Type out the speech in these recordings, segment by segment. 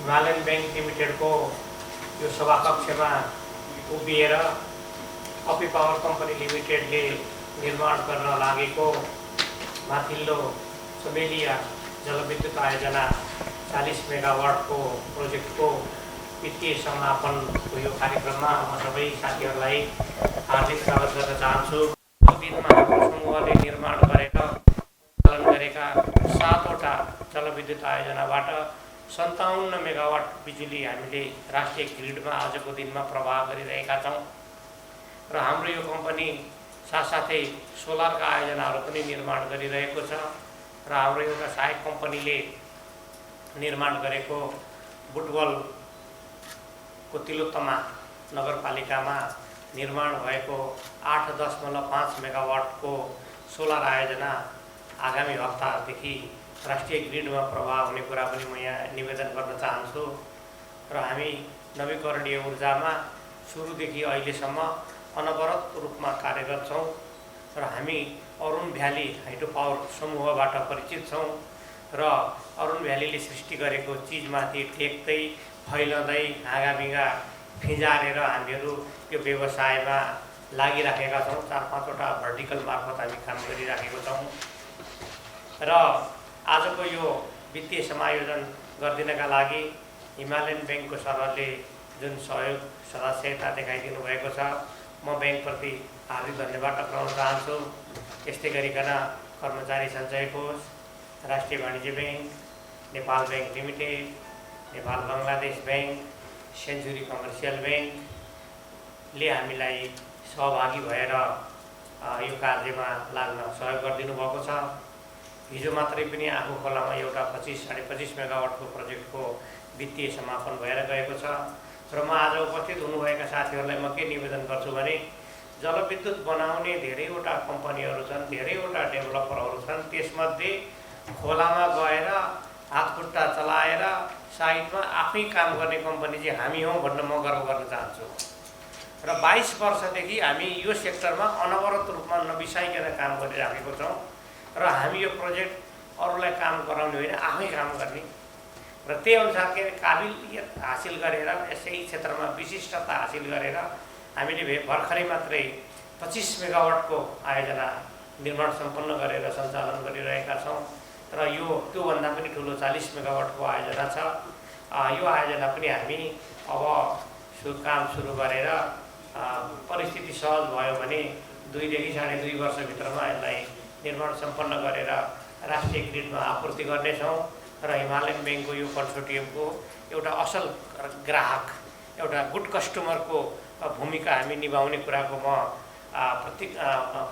Himalayan bank लिमिटेडको यो सभाकक्षमा उभिएर अपी पावर कम्पनी लिमिटेडले निर्माण गर्न लागेको माथिल्लो चमेलिया जलविद्युत आयोजना 40 मेगावाटको प्रोजेक्टको वित्तीय समापनको यो कार्यक्रममा म सबै साथीहरूलाई हार्दिक स्वागत गर्न चाहन्छु। दिनमा हाम्रो समूहले निर्माण सञ्चालन गरेका 7वटा जलविद्युत आयोजनाबाट 57 मेगावाट बिजुली हामीले राष्ट्रिय ग्रिडमा आजको दिनमा प्रवाह गरिरहेका छौँ र हाम्रो यो कम्पनी साथसाथै सोलरका आयोजनाहरू पनि निर्माण गरिरहेको छ र हाम्रो एउटा सहायक कम्पनीले निर्माण गरेको बुटवलको तिलोत्तमा नगरपालिकामा निर्माण भएको 8.5 मेगावाटको सोलर आयोजना आगामी हप्तादेखि राष्ट्रिय ग्रिडमा प्रवाह हुने कुरा पनि म यहाँ निवेदन गर्न चाहन्छु र हामी नवीकरणीय ऊर्जामा सुरुदेखि अहिलेसम्म अनवरत रूपमा कार्यरत छौँ र हामी अरुण भ्याली हाइड्रो पावर समूहबाट परिचित छौँ र अरुण भ्यालीले सृष्टि गरेको चिजमाथि टेक्दै फैलाउँदै हाँगाबिँगा फिजारेर हामीहरू यो व्यवसायमा लागिराखेका छौँ। 4-5वटा भर्टिकल मार्फत हामी काम गरिराखेको छौँ र आजको यो वित्तीय समायोजन गरिदिनका लागि हिमालयन ब्याङ्कको सरले जुन सहयोग सदस्यता देखाइदिनु भएको छ म ब्याङ्कप्रति हार्दिक धन्यवाद टक्राउन चाहन्छु। यस्तै गरिकन कर्मचारी सञ्चय कोष, राष्ट्रिय वाणिज्य bank, Nepal bank limited, Nepal Bangladesh bank, century commercial ब्याङ्कले हामीलाई सहभागी भएर यो कार्यमा लाग्न सहयोग गरिदिनु भएको छ। हिजो मात्रै पनि आफू खोलामा एउटा 25-25.5 मेगावाटको प्रोजेक्टको वित्तीय समापन भएर गएको छ र म आज उपस्थित हुनुभएका साथीहरूलाई म के निवेदन गर्छु भने जलविद्युत बनाउने धेरैवटा कम्पनीहरू छन्, धेरैवटा डेभलपरहरू छन्। त्यसमध्ये खोलामा गएर हातखुट्टा चलाएर साइडमा आफै काम गर्ने कम्पनी चाहिँ हामी हौँ भन्न म गर्व गर्न चाहन्छु र 22 वर्षदेखि हामी यो सेक्टरमा अनवरत रूपमा नबिसाइकन काम गरिराखेको छौँ र हामी यो प्रोजेक्ट अरूलाई काम गराउने होइन, आफै काम गर्ने र त्यही अनुसारको काबिलियत हासिल गरेर यसै क्षेत्रमा विशिष्टता हासिल गरेर हामीले भर्खरै मात्रै 25 मेगावाटको आयोजना निर्माण सम्पन्न गरेर सञ्चालन गरिरहेका छौँ र यो त्योभन्दा पनि ठुलो 40 मेगावाटको आयोजना छ। यो आयोजना पनि हामी अब काम सुरु गरेर परिस्थिति सहज भयो भने 2 देखि 2.5 वर्षभित्रमा यसलाई निर्माण सम्पन्न गरेर राष्ट्रिय ग्रिडमा आपूर्ति गर्नेछौँ र हिमालयन ब्याङ्कको यो कन्सोर्टियमको एउटा असल ग्राहक, एउटा गुड कस्टमरको भूमिका हामी निभाउने कुराको म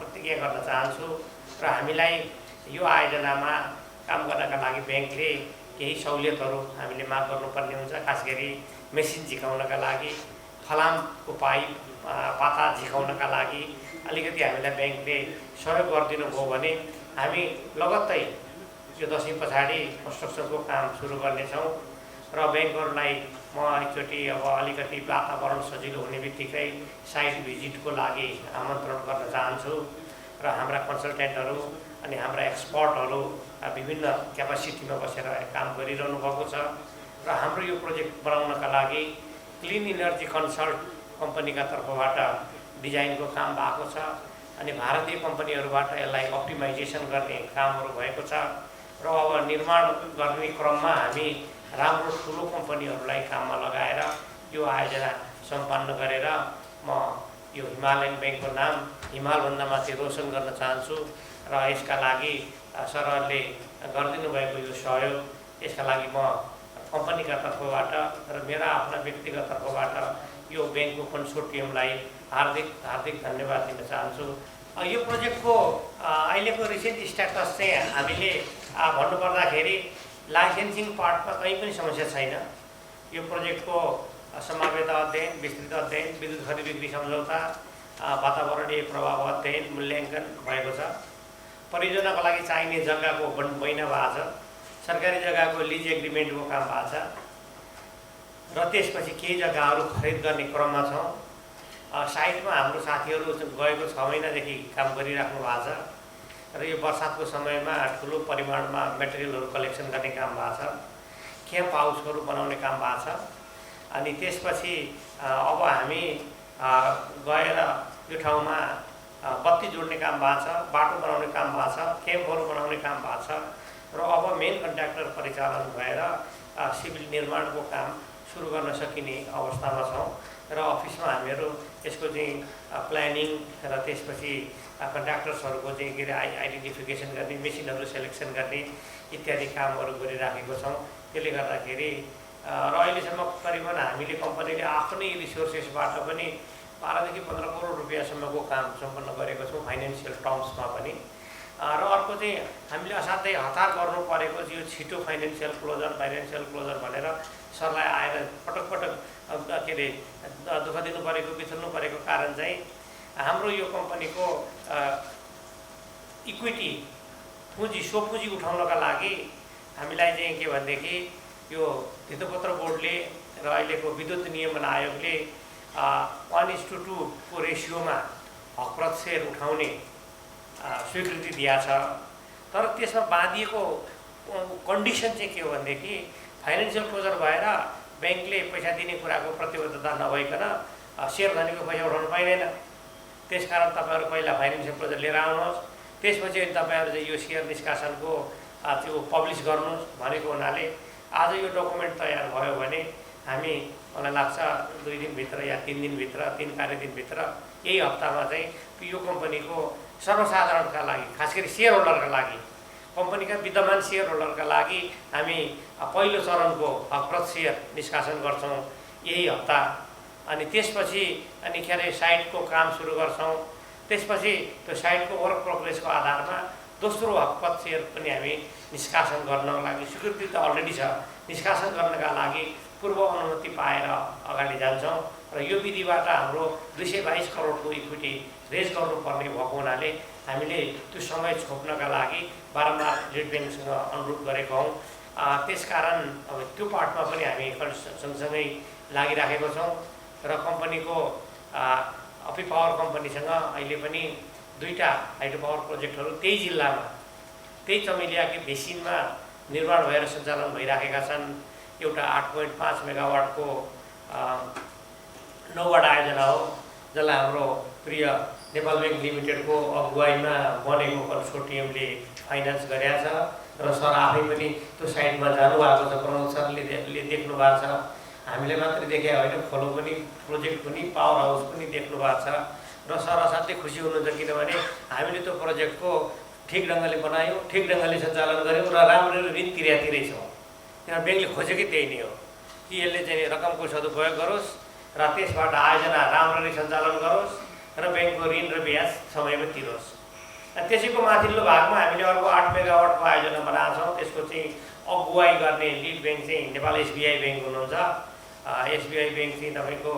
प्रतिज्ञा गर्न चाहन्छु र हामीलाई यो आयोजनामा काम गर्नका लागि ब्याङ्कले केही सहुलियतहरू हामीले माग गर्नुपर्ने हुन्छ। खास गरी मेसिन झिकाउनका लागि, फलामको पाइप पाता झिकाउनका लागि अलिकति हामीलाई ब्याङ्कले सहयोग गरिदिनु भयो भने हामी लगत्तै यो दशैँ पछाडि कन्स्ट्रक्सनको काम सुरु गर्नेछौँ र ब्याङ्कहरूलाई म एकचोटि अब अलिकति वातावरण सजिलो हुने बित्तिकै साइट भिजिटको लागि आमन्त्रण गर्न चाहन्छु र हाम्रा कन्सल्टेन्टहरू अनि हाम्रा एक्सपर्टहरू विभिन्न क्यापासिटीमा बसेर काम गरिरहनु भएको छ र हाम्रो यो प्रोजेक्ट बनाउनका लागि क्लिन इनर्जी कन्सल्ट कम्पनीका तर्फबाट डिजाइनको काम भएको छ अनि भारतीय कम्पनीहरूबाट यसलाई अप्टिमाइजेसन गर्ने कामहरू भएको छ र अब निर्माण गर्ने क्रममा हामी राम्रो ठुलो कम्पनीहरूलाई काममा लगाएर यो आयोजना सम्पन्न गरेर म यो हिमालयन ब्याङ्कको नाम हिमालभन्दा माथि रोशन गर्न चाहन्छु र यसका लागि सरहरूले गरिदिनु भएको यो सहयोग, यसका लागि म कम्पनीका तर्फबाट र मेरा आफ्ना व्यक्तिगत तर्फबाट यो ब्याङ्कको कन्सोर्टियमलाई हार्दिक धन्यवाद दिन चाहन्छु। यो प्रोजेक्टको अहिलेको रिसेन्ट स्ट्याटस चाहिँ हामीले भन्नुपर्दाखेरि लाइसेन्सिङ पार्टमा कहीँ पनि समस्या छैन। यो प्रोजेक्टको समावेत अध्ययन, विस्तृत अध्ययन, विद्युत खरिद बिक्री सम्झौता, वातावरणीय प्रभाव अध्ययन, मूल्याङ्कन भएको छ। परियोजनाको लागि चाहिने जग्गाको बन्द भएको छ, सरकारी जग्गाको लिज एग्रिमेन्टको काम भएको छ र त्यसपछि केही जग्गाहरू खरिद गर्ने क्रममा छौँ। साइटमा हाम्रो साथीहरू गएको 6 महिनादेखि काम गरिराख्नु भएको छ र यो बर्सातको समयमा ठुलो परिमाणमा मेटेरियलहरू कलेक्सन गर्ने काम भएको छ। क्याम्प हाउसहरू बनाउने काम भएको छ। अनि त्यसपछि अब हामी गएर यो ठाउँमा बत्ती जोड्ने काम भएको छ, बाटो बनाउने काम भएको छ, क्याम्पहरू बनाउने काम भएको छ र अब मेन कन्ट्र्याक्टर परिचालन भएर सिभिल निर्माणको काम सुरु गर्न सकिने अवस्थामा छौँ र अफिसमा हामीहरू यसको चाहिँ प्लानिङ र त्यसपछि कन्ट्र्याक्टर्सहरूको चाहिँ के अरे आइडेन्टिफिकेसन गर्ने, मेसिनहरू सेलेक्सन गर्ने इत्यादि कामहरू गरिराखेको छौँ। त्यसले गर्दाखेरि र अहिलेसम्म करिबन हामीले कम्पनीले आफ्नै रिसोर्सेसबाट पनि 12 देखि 15 करोड रुपियाँसम्मको काम सम्पन्न गरेको छौँ फाइनेन्सियल टर्म्समा पनि। र अर्को चाहिँ हामीले असाध्यै हतार गर्नु परेको यो छिटो फाइनेन्सियल क्लोजर भनेर सरलाई आएर पटक पटक के अरे दुःख दिनु परेको, बिथुल्नु परेको कारण चाहिँ हाम्रो यो कम्पनीको इक्विटी पुँजी उठाउनका लागि हामीलाई चाहिँ के भनेदेखि यो धितोपत्र बोर्डले र अहिलेको विद्युत नियमन आयोगले 1:2 को रेसियोमा हकप्रत सेयर उठाउने स्वीकृति दिया छ। तर त्यसमा बाँधिएको कन्डिसन चाहिँ के हो भनेदेखि फाइनेन्सियल क्लोजर भएर ब्याङ्कले पैसा दिने कुराको प्रतिबद्धता नभइकन सेयर धनीको पैसा उठाउनु पाइँदैन। त्यसकारण तपाईँहरू पहिला फाइनेन्सियल क्लोजर लिएर आउनुहोस्, त्यसपछि तपाईँहरू चाहिँ यो सेयर निष्कासनको त्यो पब्लिस गर्नुहोस् भनेको हुनाले आज यो डकुमेन्ट तयार भयो भने हामी मलाई लाग्छ 2 दिनभित्र या 3 दिनभित्र 3 कार्यदिनभित्र यही हप्तामा चाहिँ यो कम्पनीको सर्वसाधारणका लागि, खास गरी सेयर होल्डरका लागि, कम्पनीका विद्यमान सेयर होल्डरका लागि हामी पहिलो चरणको हकप्रत सेयर निष्कासन गर्छौँ यही हप्ता। अनि त्यसपछि के अरे साइटको काम सुरु गर्छौँ। त्यसपछि त्यो साइटको वर्क प्रोग्रेसको आधारमा दोस्रो हकप्रत सेयर पनि हामी निष्कासन गर्नको लागि स्वीकृति त अलरेडी छ, निष्कासन गर्नका लागि पूर्व अनुमति पाएर अगाडि जान्छौँ र यो विधिबाट हाम्रो 222 करोडको इक्विटी रेज गर्नुपर्ने भएको हुनाले हामीले त्यो समय छोप्नका लागि बारम्बार लिड ब्याङ्कसँग अनुरोध गरेका हौँ। त्यसकारण अब त्यो पार्टमा पनि हामी सँगसँगै लागिराखेको छौँ र कम्पनीको अपी पावर कम्पनीसँग अहिले पनि 2टा हाइड्रो पावर प्रोजेक्टहरू त्यही जिल्लामा त्यही चमेलियाकै बेसिनमा निर्माण भएर सञ्चालन भइराखेका छन्। एउटा 8.5 मेगावाटको 9वटा आयोजना हो जसलाई हाम्रो प्रिय नेपाल ब्याङ्क लिमिटेडको अगुवाईमा बनेको कन्सोर्टियमले फाइनेन्स गरेका छ र सर आफै पनि त्यो साइडमा जानुभएको छ, प्रमोद सरले देख्नु भएको छ। हामीले मात्रै देखे होइन, खोलो पनि प्रोजेक्ट पनि पावर हाउस पनि देख्नु भएको छ र सर असाध्यै खुसी हुनुहुन्छ किनभने हामीले त्यो प्रोजेक्टको ठिक ढङ्गले बनायौँ, ठिक ढङ्गले सञ्चालन गऱ्यौँ र राम्ररी ऋण तिरै छौँ। किनभने ब्याङ्कले खोजेकै त्यही नै हो कि यसले चाहिँ रकमको सदुपयोग गरोस् र त्यसबाट आयोजना राम्ररी सञ्चालन गरोस् र ब्याङ्कको ऋण र ब्याज समयमा तिरोस्। त्यसैको माथिल्लो भागमा हामीले अर्को 8 मेगावाटको आयोजना बनाएको छौँ। त्यसको चाहिँ अगुवाई गर्ने लिड ब्याङ्क चाहिँ नेपाल एसबिआई ब्याङ्क हुनुहुन्छ। एसबिआई ब्याङ्क चाहिँ तपाईँको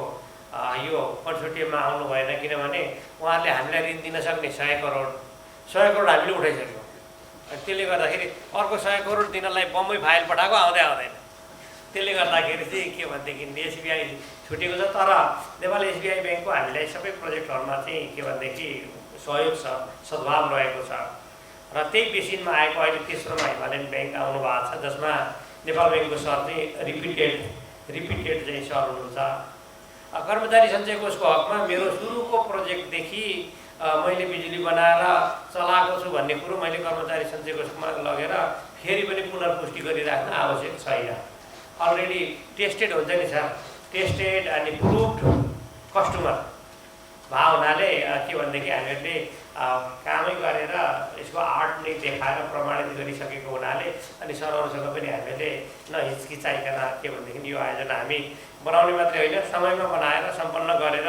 यो कन्सोर्टियममा आउनु भएन किनभने उहाँहरूले हामीलाई ऋण दिन सक्ने 100 करोड हामीले उठाइसक्यौँ। त्यसले गर्दाखेरि अर्को 100 करोड दिनलाई बम्बई फाइल पठाएको आउँदैन। त्यसले गर्दाखेरि चाहिँ के भनेदेखि एसबिआई छुटेको छ। तर नेपाल एसबिआई ब्याङ्कको हामीलाई सबै प्रोजेक्टहरूमा चाहिँ के भनेदेखि सहयोग छ, सद्भाव रहेको छ र त्यही बेसिनमा आएको अहिले तेस्रोमा हिमालयन ब्याङ्क आउनु भएको छ जसमा नेपाल ब्याङ्कको सर चाहिँ रिपिटेड चाहिँ सर हुनुहुन्छ। कर्मचारी सञ्चय कोषको हकमा मेरो सुरुको प्रोजेक्टदेखि मैले बिजुली बनाएर चलाएको छु भन्ने कुरो मैले कर्मचारी सञ्चय कोषमा लगेर फेरि पनि पुनर्पुष्टि गरिराख्न आवश्यक छैन। अलरेडी टेस्टेड हुन्छ नि सर, टेस्टेड अनि प्रुभड कस्टमर भए हुनाले के भनेदेखि हामीहरूले कामै गरेर यसको आर्ट नै देखाएर प्रमाणित गरिसकेको हुनाले अनि सरहरूसँग पनि हामीले नहिचकिचाइकन के भनेदेखि यो आयोजना हामी बनाउने मात्रै होइन, समयमा बनाएर सम्पन्न गरेर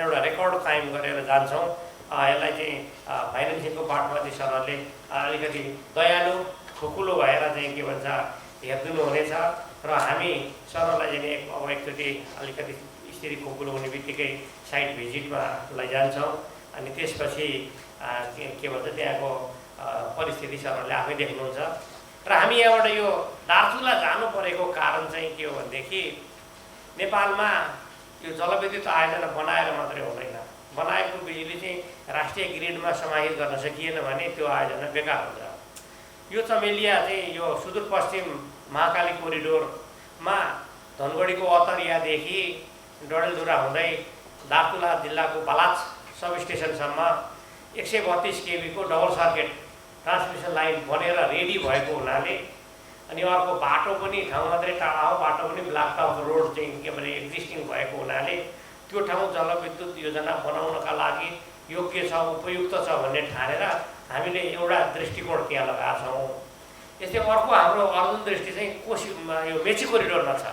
एउटा रेकर्ड कायम गरेर जान्छौँ। यसलाई चाहिँ फाइनेन्सिङको पार्टमा चाहिँ सरहरूले अलिकति दयालु खुकुलो भएर चाहिँ के भन्छ हेरिदिनु हुनेछ र हामी सरहरूलाई चाहिँ अब एकचोटि अलिकति स्थिति खुकुलो हुने बित्तिकै साइट भिजिटमा लैजान्छौँ अनि त्यसपछि के भन्छ त्यहाँको परिस्थिति सरहरूले आफै देख्नुहुन्छ। र हामी यहाँबाट यो दार्चुला जानु परेको कारण चाहिँ के हो भनेदेखि नेपालमा यो जलविद्युत आयोजना बनाएर मात्रै हुँदैन, बनाएको बिजुली चाहिँ राष्ट्रिय ग्रिडमा समाहित गर्न सकिएन भने त्यो आयोजना बेकार हुन्छ। यो चमेलिया चाहिँ यो सुदूरपश्चिम महाकाली कोरिडोरमा धनगढीको अतरियादेखि डडेलधुरा हुँदै दार्चुला जिल्लाको बालाच सब स्टेसनसम्म 132 केबीको डबल सर्किट ट्रान्समिसन लाइन बनेर रेडी भएको हुनाले अनि अर्को बाटो पनि ठाउँ मात्रै टाढा हो, बाटो पनि ब्ल्याक टप रोड चाहिँ के भने एक्जिस्टिङ भएको हुनाले त्यो ठाउँ जलविद्युत योजना बनाउनका लागि योग्य छ, उपयुक्त छ भन्ने ठानेर हामीले एउटा दृष्टिकोण त्यहाँ लगाएका छौँ। यस्तै अर्को हाम्रो अर्जुन दृष्टि चाहिँ कोशी यो मेची कोरिडोरमा छ।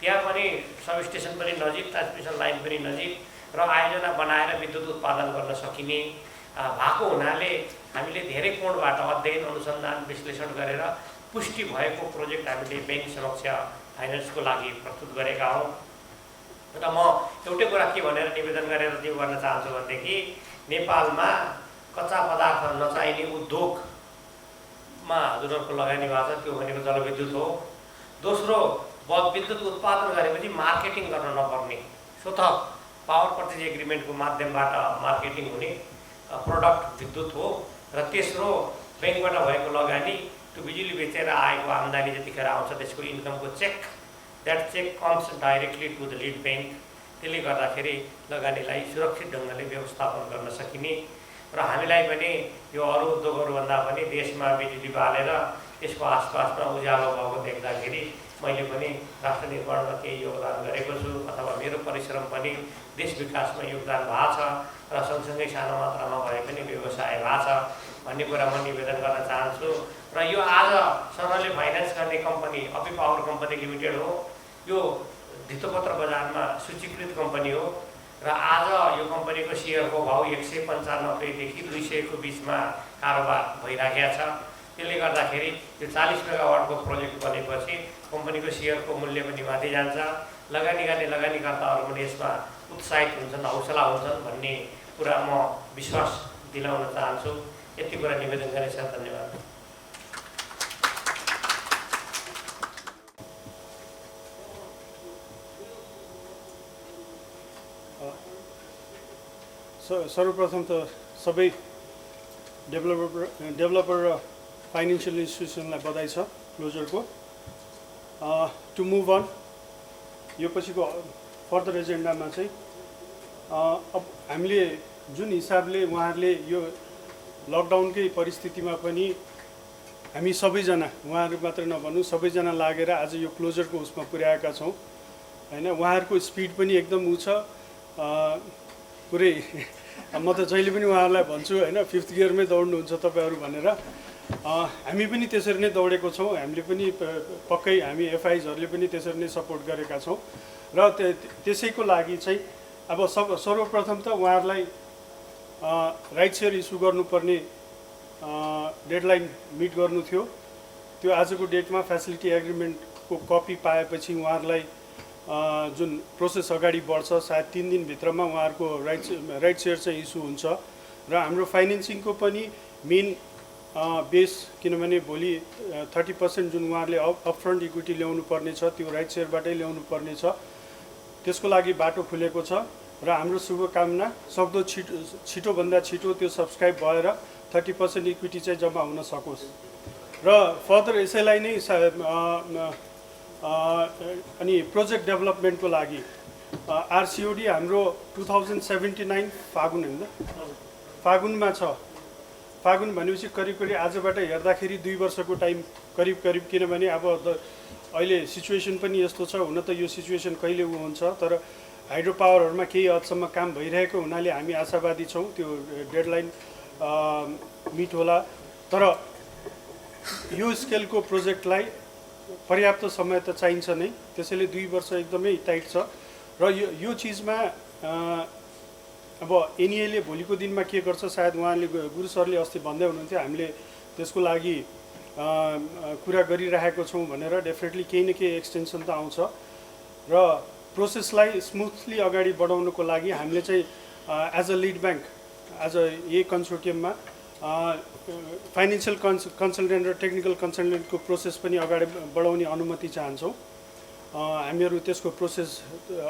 त्यहाँ पनि सब स्टेसन पनि नजिक, ट्रान्समिसन लाइन पनि नजिक र आयोजना बनाएर विद्युत उत्पादन गर्न सकिने भएको हुनाले हामीले धेरै कोणबाट अध्ययन, अनुसन्धान, विश्लेषण गरेर पुष्टि भएको प्रोजेक्ट हामीले ब्याङ्क समक्ष फाइनेन्सको लागि प्रस्तुत गरेका हौँ। र म एउटै कुरा के भनेर निवेदन गरेर के गर्न चाहन्छु भनेदेखि नेपालमा कच्चा पदार्थ नचाहिने उद्योगमा हजुरहरूको लगानी भएको छ, त्यो भनेको जलविद्युत हो। दोस्रो, विद्युत उत्पादन गरेपछि मार्केटिङ गर्न नपर्ने, स्वत पावर पर्चेज एग्रिमेन्टको माध्यमबाट मार्केटिङ हुने प्रोडक्ट विद्युत हो। र तेस्रो, ब्याङ्कबाट भएको लगानी त्यो बिजुली बेचेर आएको आम्दानी जतिखेर आउँछ त्यसको इन्कमको check, that check comes directly to the lead bank. त्यसले गर्दाखेरि लगानीलाई सुरक्षित ढङ्गले व्यवस्थापन गर्न सकिने र हामीलाई पनि यो अरू उद्योगहरूभन्दा पनि देशमा बिजुली बालेर त्यसको आसपासमा उज्यालो भएको देख्दाखेरि मैले पनि राष्ट्र निर्माणमा केही योगदान गरेको छु अथवा मेरो परिश्रम पनि देश विकासमा योगदान भएको छ र सँगसँगै सानो मात्रामा भए पनि व्यवसाय भएको छ भन्ने कुरा म निवेदन गर्न चाहन्छु। र यो आज सरले फाइनेन्स गर्ने कम्पनी अपी पावर कम्पनी लिमिटेड हो। यो धितोपत्र बजारमा सूचीकृत कम्पनी हो र आज यो कम्पनीको सेयरको भाउ 195 देखि 200 को बिचमा कारोबार भइराखेको छ। त्यसले गर्दाखेरि यो 40 मेगावाटको प्रोजेक्ट बनेपछि कम्पनीको सेयरको मूल्य पनि माथि जान्छ, लगानी गर्ने लगानीकर्ताहरू पनि यसमा उत्साहित हुन्छन्, हौसला हुन्छन् भन्ने कुरा म विश्वास दिलाउन चाहन्छु। यति कुरा निवेदन गर्ने छ। धन्यवाद। सर्वप्रथम त सबै डेभलपर र फाइनेन्सियल इन्स्टिट्युसनलाई बधाई छ क्लोजरको। टु मुभ अन, यो पछिको फर्दर एजेन्डामा चाहिँ अब हामीले जुन हिसाबले उहाँहरूले यो लकडाउनकै परिस्थितिमा पनि हामी सबैजना, उहाँहरू मात्रै नभन्नु सबैजना लागेर आज यो क्लोजरको उसमा पुर्याएका छौँ हैन। उहाँहरूको स्पिड पनि एकदम ऊ छ, पुरै म त जहिले पनि उहाँहरूलाई भन्छु हैन, 5th गियरमै दौड्नुहुन्छ तपाईँहरू भनेर। हामी पनि त्यसरी नै दौडेको छौँ। हामीले पनि पक्कै हामी एफआइजहरूले पनि त्यसरी नै सपोर्ट गरेका छौँ र त्यसैको लागि चाहिँ अब सर्वप्रथम त उहाँहरूलाई राइट सेयर इस्यु गर्नुपर्ने डेडलाइन मिट गर्नु थियो। त्यो आजको डेटमा फ्यासिलिटी एग्रिमेन्टको कपी पाएपछि उहाँहरूलाई जुन प्रोसेस अगाडि बढ्छ, सायद 3 दिनभित्रमा उहाँहरूको राइट सेयर चाहिँ इस्यु हुन्छ। र हाम्रो फाइनेन्सिङको पनि मेन बेस, किनभने भोलि 30% जुन उहाँहरूले अपफ्रन्ट इक्विटी ल्याउनु पर्ने छ त्यो राइट सेयरबाटै ल्याउनु पर्ने छ। त्यसको लागि बाटो खुलेको छ र हाम्रो शुभकामना सक्दो छिटोभन्दा छिटो त्यो सब्सक्राइब भएर 30% इक्विटी चाहिँ जम्मा हुन सकोस्। र फर्दर यसैलाई नै अनि प्रोजेक्ट डेभलपमेन्टको लागि आरसिओडी हाम्रो 2079 फागुन होइन, फागुनमा छ। फागुन भनेपछि करिब आजबाट हेर्दाखेरि 2 वर्षको टाइम करिब, किनभने अब अहिले सिचुएसन पनि यस्तो छ। हुन त यो सिचुएसन कहिले हुन्छ, तर हाइड्रो पावरहरूमा केही हदसम्म काम भइरहेको हुनाले हामी आशावादी छौँ त्यो डेडलाइन मिट होला। तर यो स्केलको प्रोजेक्टलाई पर्याप्त समय त चाहिन्छ नै, त्यसैले 2 वर्ष एकदमै टाइट छ। र यो चिजमा अब एनइएले भोलिको दिनमा के गर्छ, सायद उहाँले गुरु सरले अस्ति भन्दै हुनुहुन्थ्यो हामीले त्यसको लागि कुरा गरिरहेको छौँ भनेर। डेफिनेटली केही न केही एक्सटेन्सन त आउँछ र प्रोसेसलाई स्मुथली अगाडि बढाउनको लागि हामीले चाहिँ as a lead bank, as a यही कन्सोर्टियममा फाइनेन्सियल कन्सल्टेन्ट र टेक्निकल कन्सल्टेन्टको प्रोसेस पनि अगाडि बढाउने अनुमति चाहन्छौँ। हामीहरू त्यसको प्रोसेस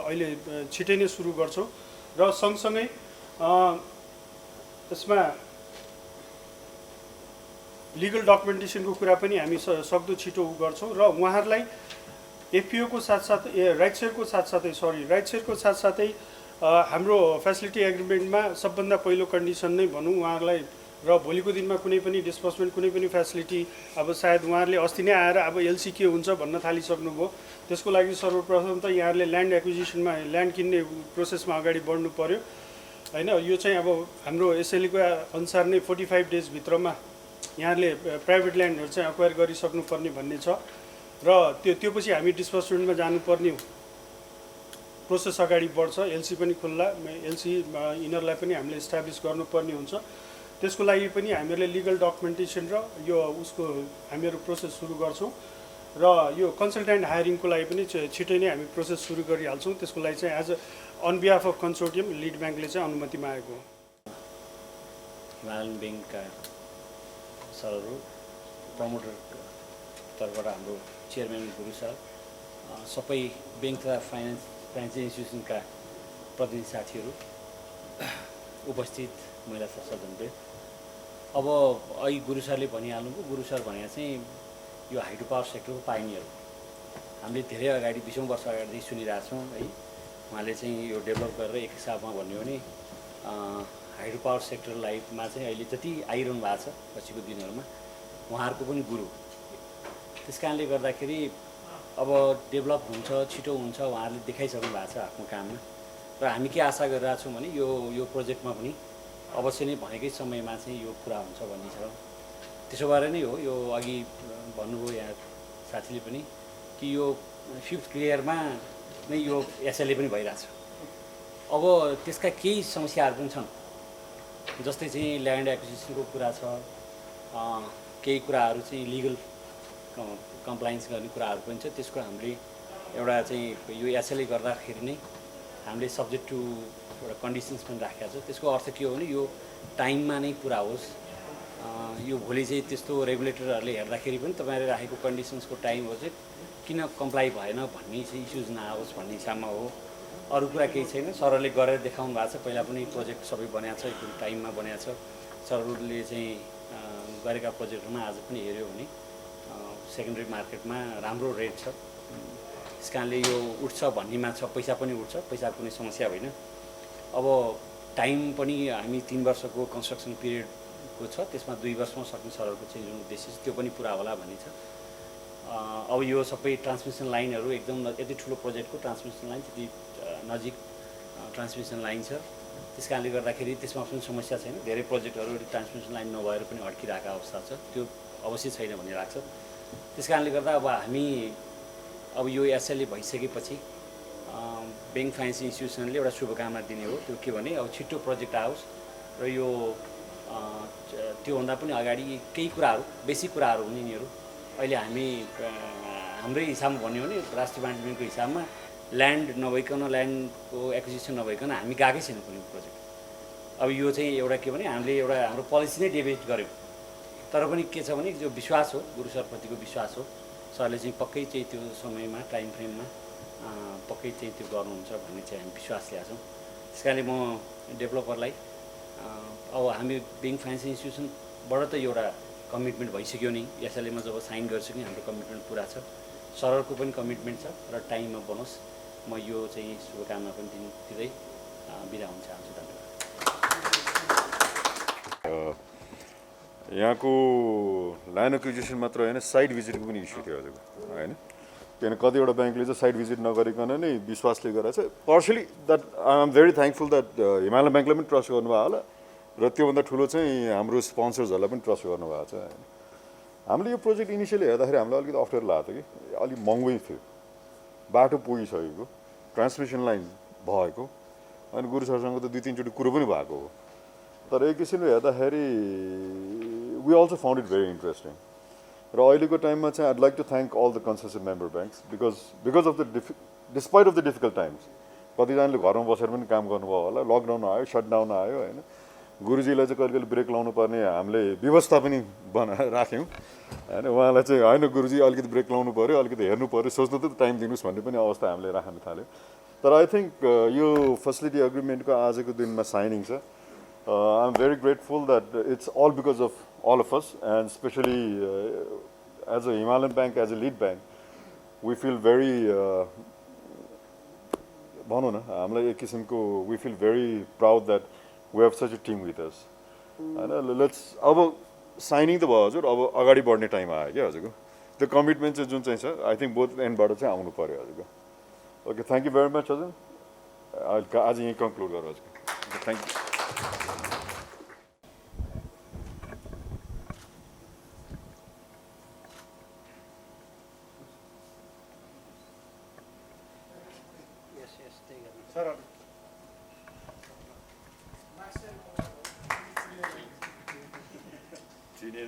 अहिले छिटै नै सुरु गर्छौँ। र सँगसँगै यसमा लिगल डकुमेन्टेसनको कुरा पनि हामी सक्दो छिटो गर्छौँ र उहाँहरूलाई एफपिओ को साथसाथै राइट सेयरको साथसाथै हाम्रो फेसिलिटी एग्रिमेन्टमा सबभन्दा पहिलो कन्डिसन नै भनौँ उहाँहरूलाई र भोलिको दिनमा कुनै पनि डिस्बर्समेन्ट कुनै पनि फेसिलिटी अब सायद उहाँहरूले अस्ति नै आएर अब एलसी के हुन्छ भन्न थालिसक्नुभयो। त्यसको लागि सर्वप्रथम त यहाँहरूले ल्यान्ड एक्विजिसनमा ल्यान्ड किन्ने प्रोसेसमा अगाडि बढ्नु पर्यो हैन। यो चाहिँ अब हाम्रो एसएलईको अनुसार नै 45 डेज भित्रमा यहाँहरूले प्राइभेट ल्यान्डहरू चाहिँ अक्वायर गरिसक्नुपर्ने भन्ने छ र त्यो पछि हामी डिस्बर्समेन्टमा जानुपर्ने प्रोसेस अगाडि बढ्छ। एलसी पनि खुल्ला, एलसी इनरलाई पनि हामीले इस्टाब्लिस गर्नुपर्ने हुन्छ। त्यसको लागि पनि हामीहरूले लिगल डकुमेन्टेसन र यो उसको हामीहरू प्रोसेस सुरु गर्छौँ र यो कन्सल्टेन्ट हायरिङको लागि पनि छिटै नै हामी प्रोसेस सुरु गरिहाल्छौँ। त्यसको लागि चाहिँ as on behalf of consortium lead ब्याङ्कले चाहिँ अनुमति मागेको हो। हिमालयन ब्याङ्कका सरहरू, प्रमोटर तर्फबाट हाम्रो चेयरम्यान गुरु सर, सबै ब्याङ्क तथा फाइनेन्सियल इन्स्टिट्युसनका प्रतिनिधि साथीहरू, उपस्थित महिला सदनले, अब अहिले गुरु सरले भनिहाल्नुभयो। गुरु सर भने चाहिँ यो हाइड्रो पावर सेक्टरको पाइनियर हो। हामीले धेरै अगाडि 20औं वर्ष अगाडिदेखि सुनिरहेछौँ है। उहाँले चाहिँ यो डेभलप गरेर एक हिसाबमा भन्यो भने हाइड्रो पावर सेक्टरलाईमा चाहिँ अहिले जति आइरहनु भएको छ पछिको दिनहरूमा उहाँहरूको पनि गुरु। त्यस कारणले गर्दाखेरि अब डेभलप हुन्छ, छिटो हुन्छ, उहाँहरूले देखाइसक्नु भएको छ आफ्नो काममा र हामी के आशा गरिरहेछौँ भने यो प्रोजेक्टमा पनि अवश्य नै भनेकै समयमा चाहिँ यो पुरा हुन्छ भन्ने छ। त्यसो भएर नै हो यो अघि भन्नुभयो यहाँ साथीले पनि कि यो 5th क्लियरमा नै यो एसएलए पनि भइरहेछ। अब त्यसका केही समस्याहरू पनि छन्, जस्तै चाहिँ ल्यान्ड एक्विजिसनको कुरा छ, केही कुराहरू चाहिँ लिगल कम्प्लाइन्स गर्ने कुराहरू पनि छ। त्यसको हामीले एउटा चाहिँ यो एसएलए गर्दाखेरि नै हामीले सब्जेक्ट टु एउटा कन्डिसन्स पनि राखेका छ। त्यसको अर्थ के हो भने यो टाइममा नै पुरा होस्। यो भोलि चाहिँ त्यस्तो रेगुलेटरहरूले हेर्दाखेरि पनि तपाईँहरूले राखेको कन्डिसन्सको टाइमहरू चाहिँ किन कम्प्लाई भएन भन्ने चाहिँ इस्युज नआओस् भन्ने हिसाबमा हो। अरू कुरा केही छैन। सरहरूले गरेर देखाउनु भएको छ। पहिला पनि प्रोजेक्ट सबै बनाएको छ, एकदम टाइममा बनाएको छ। सरहरूले चाहिँ गरेका प्रोजेक्टहरूमा आज पनि हेऱ्यो भने सेकेन्डरी मार्केटमा राम्रो रेट छ। त्यस कारणले यो उठ्छ भन्नेमा छ, पैसा पनि उठ्छ, पैसा कुनै समस्या होइन। अब टाइम पनि हामी 3 वर्षको कन्स्ट्रक्सन पिरियडको छ, त्यसमा 2 वर्षमा सक्ने सरहरूको चाहिँ जुन उद्देश्य छ त्यो पनि पुरा होला भन्ने छ। अब यो सबै ट्रान्समिसन लाइनहरू एकदम यति ठुलो प्रोजेक्टको ट्रान्समिसन लाइन त्यति नजिक ट्रान्समिसन लाइन छ। त्यस कारणले गर्दाखेरि त्यसमा पनि समस्या छैन। धेरै प्रोजेक्टहरू ट्रान्समिसन लाइन नभएर पनि अड्किरहेको अवस्था छ, त्यो अवश्य छैन भन्ने लाग्छ। त्यस कारणले गर्दा अब हामी अब यो एसएलए भइसकेपछि ब्याङ्क फाइनेन्सियल इन्स्टिट्युसनले एउटा शुभकामना दिने हो। त्यो के भने अब छिटो प्रोजेक्ट आओस् र यो त्योभन्दा पनि अगाडि केही कुराहरू बेसिक कुराहरू हुने यिनीहरू अहिले हामी हाम्रै हिसाबमा भन्यो भने राष्ट्रिय वाणिज्य ब्याङ्कको हिसाबमा ल्यान्ड नभइकन, ल्यान्डको एक्विजिसन नभइकन हामी गएकै छैन कुनै प्रोजेक्ट। अब यो चाहिँ एउटा के भने हामीले एउटा हाम्रो पोलिसी नै डेभिएट गऱ्यौँ। तर पनि के छ भने जो विश्वास हो, गुरु सरप्रतिको विश्वास हो, सरले चाहिँ पक्कै चाहिँ त्यो समयमा टाइम फ्रेममा पक्कै चाहिँ त्यो गर्नुहुन्छ भन्ने चाहिँ हामी विश्वास ल्याएको छौँ। त्यस कारणले म डेभलपरलाई अब हामी ब्याङ्क फाइनेन्सियल इन्स्टिट्युसनबाट त एउटा कमिटमेन्ट भइसक्यो नि, एसएलएमा जब साइन गरिसक्यो हाम्रो कमिटमेन्ट पुरा छ, सरहरूको पनि कमिटमेन्ट छ र टाइममा बनोस्। म यो चाहिँ शुभकामना पनि दिँदै बिदा हुन चाहन्छु। धन्यवाद। यहाँको ल्यान्ड एक्विजिसन मात्र होइन, साइट भिजिटको पनि इस्यु थियो हजुरको होइन। किन कतिवटा ब्याङ्कले चाहिँ साइट भिजिट नगरिकन नै विश्वासले गरेर चाहिँ personally that I am very thankful that Himalayan ब्याङ्कले पनि ट्रस्ट गर्नुभयो होला र त्योभन्दा ठुलो चाहिँ हाम्रो स्पोन्सर्सहरूलाई पनि ट्रस्ट गर्नुभएको छ होइन। हामीले यो प्रोजेक्ट इनिसियली हेर्दाखेरि हामीलाई अलिकति अप्ठ्यारो लाग्थ्यो कि अलिक महँगै थियो, बाटो पुगिसकेको, ट्रान्समिसन लाइन भएको, अनि गुरु सरसँग त 2-3 चोटि कुरो पनि भएको हो। तर एक किसिमले हेर्दाखेरि we also found it very interesting. र अहिलेको टाइममा चाहिँ I'd like to thank all the concession member banks because of the despite of the difficult times. कतिजनाले घरमा बसेर पनि काम गर्नुभयो होला, लकडाउन आयो, सटडाउन आयो होइन। गुरुजीलाई चाहिँ कहिले कहिले ब्रेक लाउनु पर्ने हामीले व्यवस्था पनि बनाएर राख्यौँ होइन। उहाँलाई चाहिँ होइन गुरुजी अलिकति ब्रेक लाउनु पऱ्यो, अलिकति हेर्नु पऱ्यो, सोच्नु त टाइम दिनुहोस् भन्ने पनि अवस्था हामीले राख्न थाल्यौँ। तर आई थिङ्क यो फेसिलिटी एग्रिमेन्टको आजको दिनमा साइनिङ छ। I am very grateful that it's all because of all of us, and especially as a Himalayan bank, as a lead bank, we feel very we feel very proud that we have such a team with us. And let's signing the भयो हजुर, अब अगाडि बढ्ने time आयो क्या हजुरको त्यो commitment चाहिँ जुन चाहिँ छ आई थिङ्क बोथ एन्डबाट चाहिँ आउनु पर्यो हजुरको okay thank you very much हजुर आज यहीँ कन्क्लुड गरौँ हजुर थ्याङ्क यू Senior